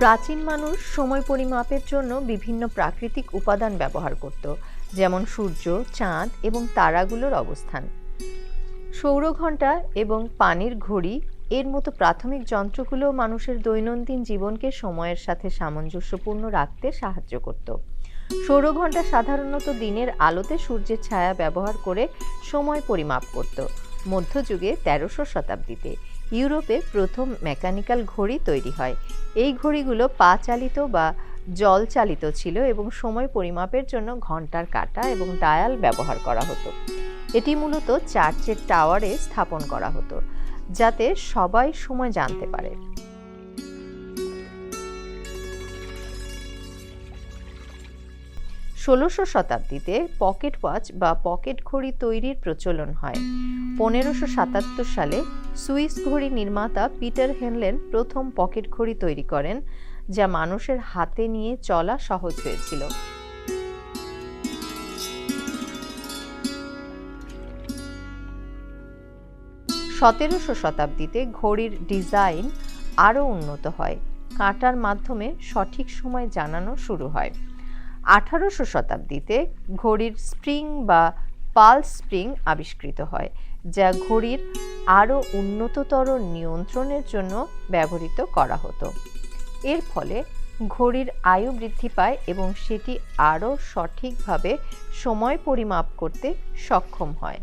প্রাচীন মানুষ সময় পরিমাপের জন্য বিভিন্ন প্রাকৃতিক উপাদান ব্যবহার করত, যেমন সূর্য, চাঁদ এবং তারাগুলোর অবস্থান। সৌরঘণ্টা এবং পানির ঘড়ি এর মতো প্রাথমিক যন্ত্রগুলো মানুষের দৈনন্দিন জীবনকে সময়ের সাথে সামঞ্জস্যপূর্ণ রাখতে সাহায্য করত। সৌরঘণ্টা সাধারণত দিনের আলোতে সূর্যের ছায়া ব্যবহার করে সময় পরিমাপ করত। মধ্যযুগে ১৩০০ শতাব্দীতে ইউরোপে প্রথম মেকানিক্যাল ঘড়ি তৈরি হয়। এই ঘড়িগুলো পা চালিত বা জল চালিত ছিল এবং সময় পরিমাপের জন্য ঘণ্টার কাঁটা এবং ডায়াল ব্যবহার করা হতো। এটি মূলত চার্চের টাওয়ারে স্থাপন করা হতো, যাতে সবাই সময় জানতে পারে। ১৬০০ শতাব্দীতে পকেট ওয়াচ বা পকেট ঘড়ি তৈরির প্রচলন হয়। ১৫৭৭ সালে সুইস ঘড়ি নির্মাতা পিটার হেনলেন প্রথম পকেট ঘড়ি তৈরি করেন, যা মানুষের হাতে নিয়ে চলা সহজ হয়েছিল। ১৭০০ শতাব্দীতে ঘড়ির ডিজাইন আরও উন্নত হয়। কাঁটার মাধ্যমে সঠিক সময় জানানো শুরু হয়। ১৮০০ শতাব্দীতে ঘড়ির স্প্রিং বা পালস স্প্রিং আবিষ্কৃত হয়, যা ঘড়ির আরও উন্নততর নিয়ন্ত্রণের জন্য ব্যবহৃত করা হতো। এর ফলে ঘড়ির আয়ু বৃদ্ধি পায় এবং সেটি আরও সঠিকভাবে সময় পরিমাপ করতে সক্ষম হয়।